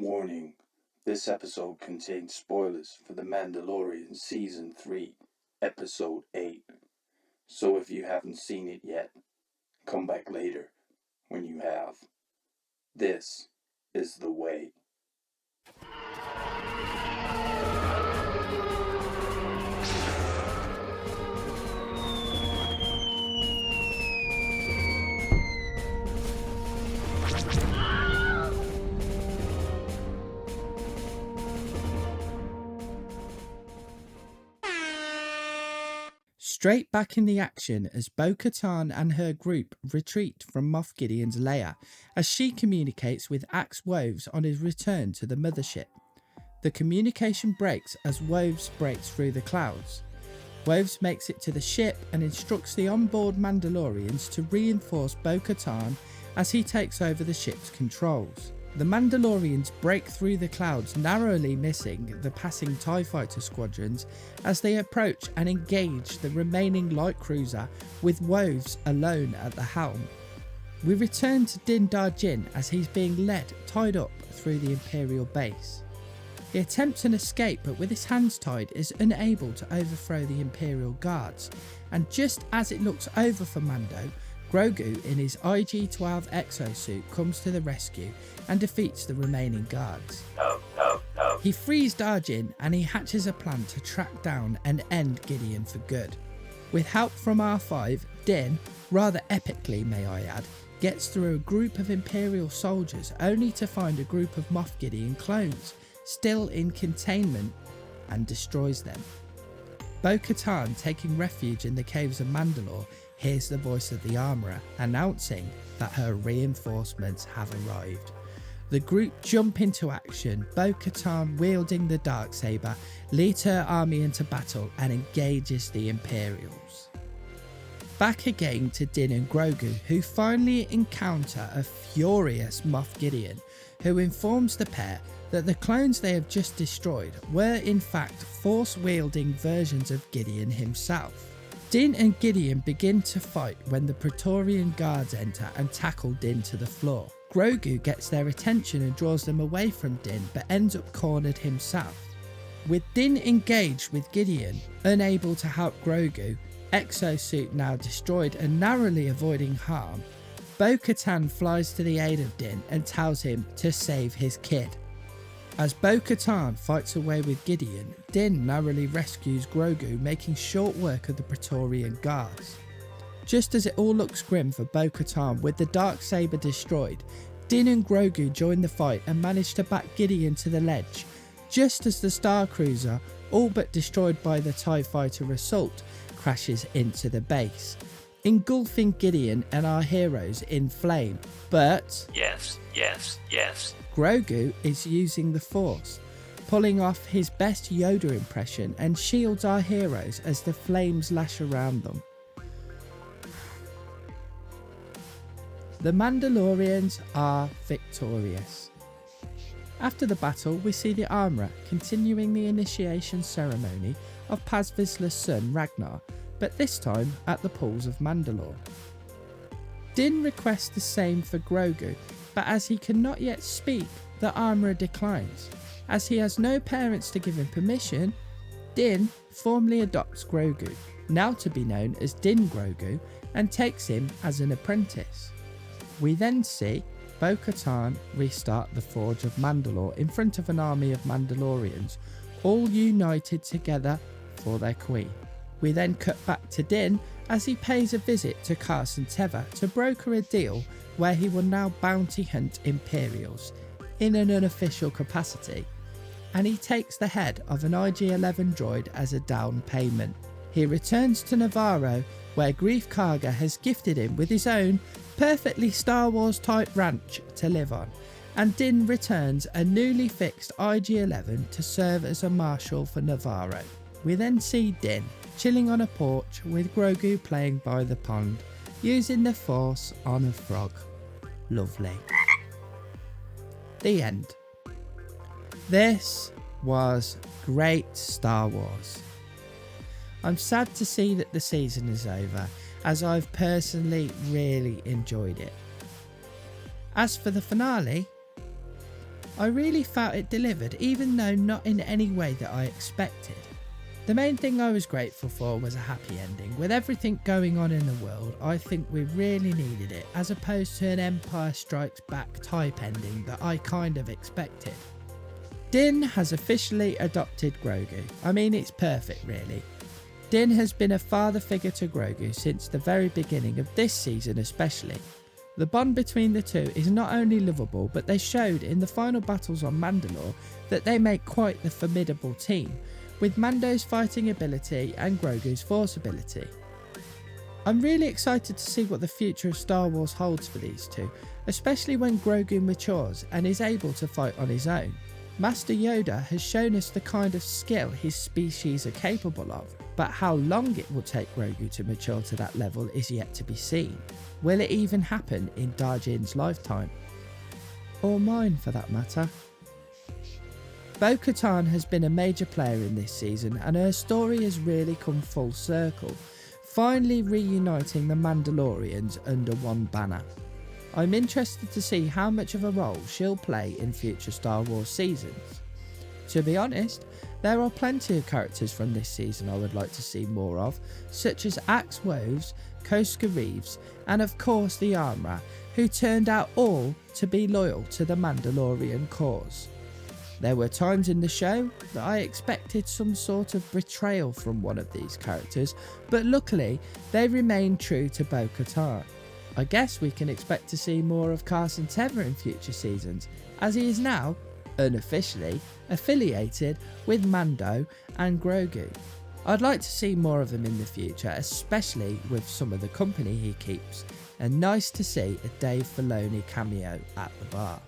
Warning, this episode contains spoilers for The Mandalorian Season 3, Episode 8. So if you haven't seen it yet, come back later when you have. This is the way. Straight back in the action as Bo-Katan and her group retreat from Moff Gideon's lair as she communicates with Axe Woves on his return to the mothership. The communication breaks as Woves breaks through the clouds. Woves makes it to the ship and instructs the onboard Mandalorians to reinforce Bo-Katan as he takes over the ship's controls. The Mandalorians break through the clouds, narrowly missing the passing TIE fighter squadrons as they approach and engage the remaining light cruiser with Woves alone at the helm. We return to Din Djarin as he's being led tied up through the Imperial base. He attempts an escape, but with his hands tied is unable to overthrow the Imperial guards, and just as it looks over for Mando, Grogu in his IG-12 exosuit comes to the rescue and defeats the remaining guards. He frees Djarin and he hatches a plan to track down and end Gideon for good. With help from R5, Din, rather epically may I add, gets through a group of Imperial soldiers only to find a group of Moff Gideon clones still in containment and destroys them. Bo-Katan, taking refuge in the caves of Mandalore, hears the voice of the armourer announcing that her reinforcements have arrived. The group jump into action, Bo-Katan wielding the Darksaber leads her army into battle and engages the Imperials. Back again to Din and Grogu, who finally encounter a furious Moff Gideon, who informs the pair that the clones they have just destroyed were in fact force-wielding versions of Gideon himself. Din and Gideon begin to fight when the Praetorian guards enter and tackle Din to the floor. Grogu gets their attention and draws them away from Din, but ends up cornered himself. With Din engaged with Gideon, unable to help Grogu, exosuit now destroyed and narrowly avoiding harm, Bo-Katan flies to the aid of Din and tells him to save his kid. As Bo-Katan fights away with Gideon, Din narrowly rescues Grogu, making short work of the Praetorian guards. Just as it all looks grim for Bo-Katan with the Darksaber destroyed, Din and Grogu join the fight and manage to back Gideon to the ledge, just as the Star Cruiser, all but destroyed by the TIE fighter assault, crashes into the base, engulfing Gideon and our heroes in flame. But yes. Grogu is using the Force, pulling off his best Yoda impression and shields our heroes as the flames lash around them. The Mandalorians are victorious. After the battle, we see the armourer continuing the initiation ceremony of Paz Vizsla's son Ragnar, but this time at the pools of Mandalore. Din requests the same for Grogu, but as he cannot yet speak, the armourer declines. As he has no parents to give him permission, Din formally adopts Grogu, now to be known as Din Grogu, and takes him as an apprentice. We then see Bo-Katan restart the Forge of Mandalore in front of an army of Mandalorians, all united together for their queen. We then cut back to Din as he pays a visit to Carson Teva to broker a deal where he will now bounty hunt Imperials in an unofficial capacity, and he takes the head of an IG-11 droid as a down payment. He returns to Navarro where Greef Karga has gifted him with his own perfectly Star Wars type ranch to live on, and Din returns a newly fixed IG-11 to serve as a marshal for Navarro. We then see Din chilling on a porch with Grogu playing by the pond, using the Force on a frog. Lovely. The end. This was great Star Wars. I'm sad to see that the season is over, as I've personally really enjoyed it. As for the finale, I really felt it delivered, even though not in any way that I expected. The main thing I was grateful for was a happy ending. With everything going on in the world, I think we really needed it, as opposed to an Empire Strikes Back type ending that I kind of expected. Din has officially adopted Grogu. I mean, it's perfect really. Din has been a father figure to Grogu since the very beginning of this season especially. The bond between the two is not only lovable, but they showed in the final battles on Mandalore that they make quite the formidable team, with Mando's fighting ability and Grogu's force ability. I'm really excited to see what the future of Star Wars holds for these two, especially when Grogu matures and is able to fight on his own. Master Yoda has shown us the kind of skill his species are capable of, but how long it will take Grogu to mature to that level is yet to be seen. Will it even happen in Dar Jinn's lifetime? Or mine for that matter. Bo-Katan has been a major player in this season, and her story has really come full circle, finally reuniting the Mandalorians under one banner. I'm interested to see how much of a role she'll play in future Star Wars seasons. To be honest, there are plenty of characters from this season I would like to see more of, such as Axe Woves, Koska Reeves, and of course the Armourer, who turned out all to be loyal to the Mandalorian cause. There were times in the show that I expected some sort of betrayal from one of these characters, but luckily they remained true to Bo-Katan. I guess we can expect to see more of Carson Teva in future seasons, as he is now, unofficially, affiliated with Mando and Grogu. I'd like to see more of him in the future, especially with some of the company he keeps, and nice to see a Dave Filoni cameo at the bar.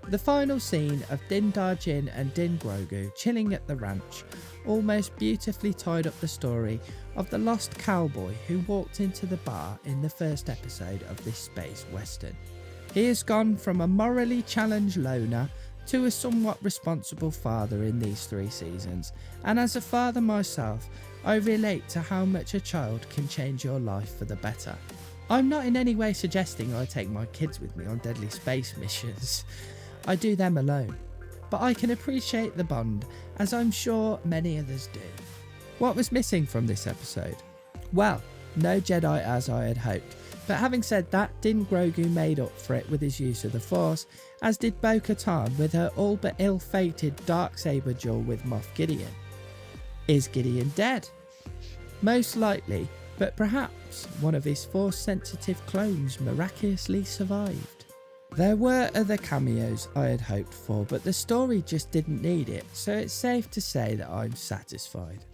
The final scene of Din Djarin and Din Grogu chilling at the ranch almost beautifully tied up the story of the lost cowboy who walked into the bar in the first episode of this space western. He has gone from a morally challenged loner to a somewhat responsible father in these 3 seasons, and as a father myself, I relate to how much a child can change your life for the better. I'm not in any way suggesting I take my kids with me on deadly space missions. I do them alone, but I can appreciate the bond, as I'm sure many others do. What was missing from this episode? Well, no Jedi as I had hoped, but having said that, Din Grogu made up for it with his use of the Force, as did Bo-Katan with her all but ill-fated Darksaber duel with Moff Gideon. Is Gideon dead? Most likely, but perhaps one of his Force-sensitive clones miraculously survived. There were other cameos I had hoped for, but the story just didn't need it, so it's safe to say that I'm satisfied.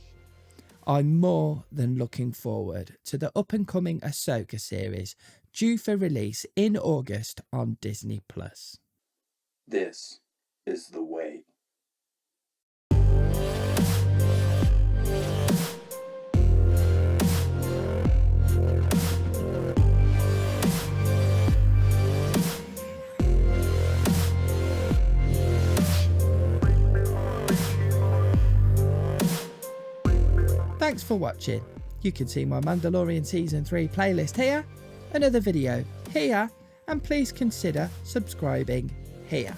I'm more than looking forward to the up-and-coming Ahsoka series, due for release in August on Disney+. This is the way. Thanks for watching. You can see my Mandalorian Season 3 playlist here, another video here, and please consider subscribing here.